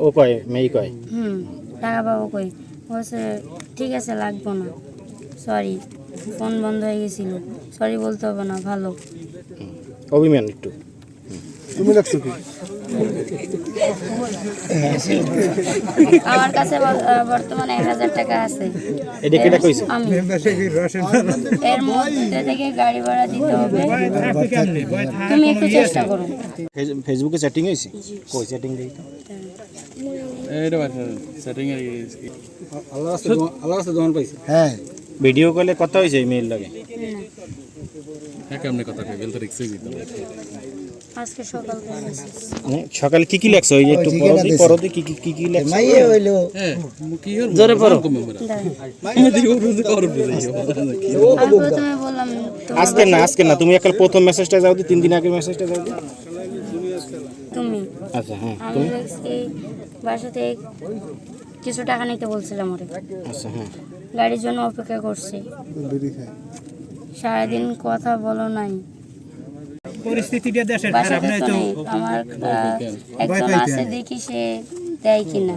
ও কয় মেয়ে কয় টাকা পাবো কই, বলছে ঠিক আছে লাগবো না, সরি ফোন বন্ধ হয়ে গেছিল, সরি বলতে হবে না, ভালো। অভিমান একটু। তুমি লাগছো কি? আমার কাছে বর্তমানে 1000 টাকা আছে। এটা কেটা কইছে? আমি এর মধ্যে থেকে গাড়ি ভাড়া দিতে হবে, তুমি একটু চেষ্টা করো। ফেসবুকে চ্যাটিং হইছে? কই চ্যাটিং দেই তো? এইটা বাসা সেটিং এর আল্লাহ রাস্তা দোকান পাইছে। হ্যাঁ ভিডিও কলে কথা হইছে মেইল লাগে? হ্যাঁ কেমনে কথা কই বেল তো রিক্সই দিতে আজকে সকাল সকালে কি লেখছো? ওই যে একটু পরদি কি লেখছো? মাইয়ে হইলো হ্যাঁ কি হল জোরে পড়ো। আমি দিও বুঝতে করব আমি প্রথমে বললাম আজকে না তুমি একাল প্রথম মেসেজটা যাও দি, 3 দিন আগে মেসেজটা যাও দি। তুমি আচ্ছা হ্যাঁ আমি তুমি এই বাসাতে কিছু টাকা নিতে বলছিলাম ওরে। আচ্ছা হ্যাঁ গাড়ির জন্য অপেক্ষা করছি, সারাদিন কথা বলো নাই। পরিস্থিতিটা দেশের বাসাতে খারাপ নাই তো তো নেই, আমার একজন আছে দেখি সে দেয় কিনা।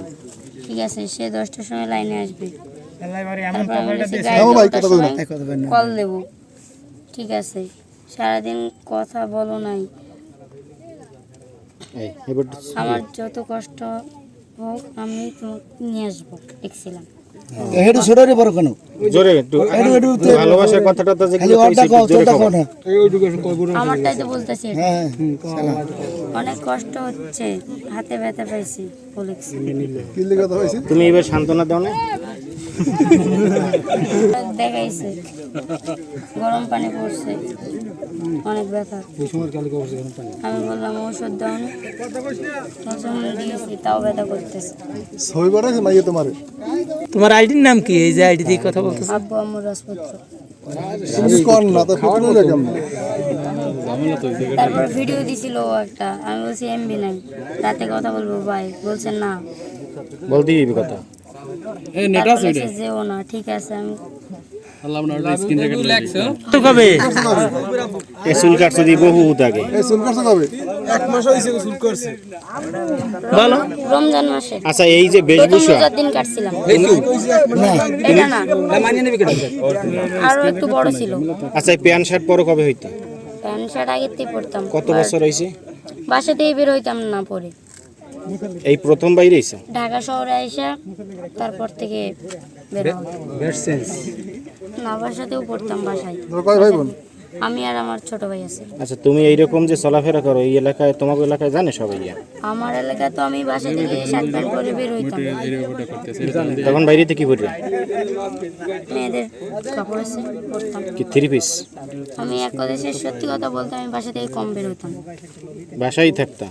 ঠিক আছে, সে 10টার সময় লাইনে আসবে, তারপর আমি বলেছি গাড়ি 10টার সময় কল দেবো। ঠিক আছে, সারাদিন কথা বলো নাই। এই এবার আমার যত কষ্ট হোক আমি তোমাকে নিয়ে আসবো দেখছিলাম। হেডু ছোটরে বড় কেন? জোরে একটু ভালোবাসার কথাটা তো যেগুলো কইছি জোরে কও। আমারটাই তো বলতেছি, হ্যাঁ অনেক কষ্ট হচ্ছে, হাতে ব্যথা পাইছি বলেছি। কি লিখে কথা হইছে? তুমি এবার সান্ত্বনা দাও না? দেখাইছে গরম পানি পড়ছে, অনেক ব্যথা। আমি বললাম ওষুধ দাও না, ওষুধ দিয়েছি তাও ব্যথা করতেছে। ছবি বানাইছে মাইয়ে তোমার? তোমার আইডির নাম কি? এই যে আইডি দিয়ে কথা বলতেছ? আব্বু আম্মুর রাজপুত্র। তুমি কোন না তো ফুটু না কেমন? তারপর ভিডিও দিছিল ও একটা, আমি বলছি এমবি নাই, রাতে কথা বলবো ভাই, বলছে না বলদি দিবি কথা। এই নেট আছে বলেছে যে ও না, ঠিক আছে। আমি আল্লাহ আপনার স্ক্রিন রেকর্ড লাগছে তো কবে এই চুল কাটছো দি বহুত আগে। এই চুল কাটছো কবে? 1 মাস হইছে চুল করছে। বলো। রমজান মাসে আচ্ছা এই যে বেশভূষা রোজার দিন কাটছিলাম। এটা না, আরো একটু বড় ছিল। আচ্ছা এই প্যান্ট শার্ট পরো কবে হইতো? প্যান্ট শার্ট আগেতেই পরতাম। কত বছর হইছে? বাসাতেই বের হইতাম না পরে, এই প্রথম বাইরে হইছো? ঢাকা শহরে আইসা তারপর থেকে বের হওয়া। না বাসাতেও পড়তাম, বাসায়। তোর কয় ভাই বোন? আমি আর আমার ছোট ভাই আছে। আচ্ছা তুমি এইরকম যে চলাফেরা করো এই এলাকায়, তোমার এলাকায় জানে সবাই? আমার এলাকায় তো আমি বাসা থেকে শার্ট প্যান্ট পরে বের হইতাম। এই রেকর্ডটা করতেছে তখন বাইরেতে কি পড়বে? মেয়েদের কাপড় আছে পরতাম। কি 3 পিস? আমি এক দেশে সত্যি কথা বলতে আমি বাসা থেকে কম বের হইতাম। বাসায় থাকতাম?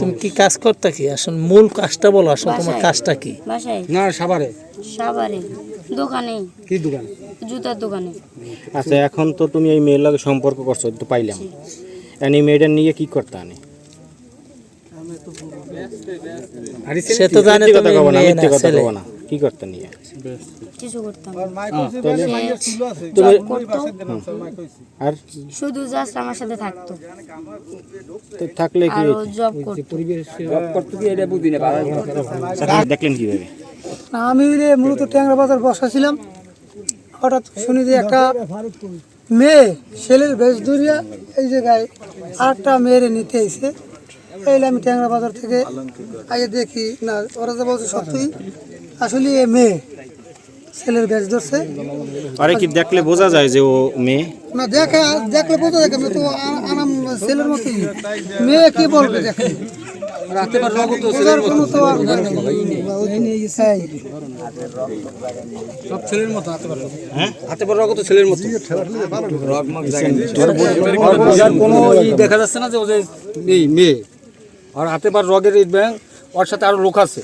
তুমি কি কাজ করতে? কি আসলে মূল কাজটা বলো, আসলে তোমার কাজটা কি? বাসায় না সাভারে। সাভারে দোকানে। কি দোকান? জুতার দোকানে। আচ্ছা এখন তো তুমি এই মেয়ের লগে সম্পর্ক করছো তো পাইলাম, এই মেয়েটা নিয়ে কি করতে আনে? সে তো জানে কথা তুমি কব না, মেয়ে না মিথ্যে কথা ছেলে। কব না, কি করতে নিয়ে? কিছু করতাম। তুমি করতো, আর শুধু জাস্ট আমার সাথে থাকতো, তো থাকলে কি আর ও জব করতো। দেখলেন কিভাবে? আমি মূলত ট্যাংরা বাজার বসাছিলাম, হঠাৎ শুনি যে একটা মেয়ে ছেলের বেশ ধরিয়া এই জায়গায় আরেকটা মেয়েরে নিতে এসে, এইলে আমি ট্যাংরা বাজার থেকে আগে দেখি না, ওরা যে বলছে সত্যি আসলে এ মেয়ে, ছেলের বেশ ধরছে। আরে কি দেখলে বোঝা যায় যে ও মেয়ে? না দেখলে বোঝা যায়, তো আনাম ছেলের মতোই, মেয়ে কি বলবে দেখে রাতে পর রগত বোঝার কোনো তো আর এই। সব ছেলের মতো হাতে পর। হ্যাঁ হাতে পর রগত ছেলের মতো। রগ মগ জায়গা কোনো দেখা যাচ্ছে না যে ও যে মেয়ে, আর হাতে পর রগের ব্যাং, ওর সাথে আরো লোক আছে।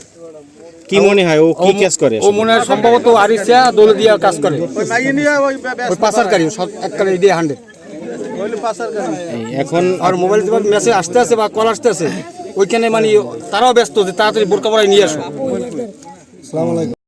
কি মনে হয় ও কি কাজ করে? ও মনে হয় সম্ভবত আরিসা দোলে দিয়া কাজ করে, ওই পাসারকারী এককালে দিয়ে 100 এখন আর মোবাইল যে মেসেজ আসতে আছে বা কল আসতে আছে ওইখানে মানে তারাও ব্যস্ত যে তাড়াতাড়ি বোরকা পরাই নিয়ে আসো। আসসালামু আলাইকুম।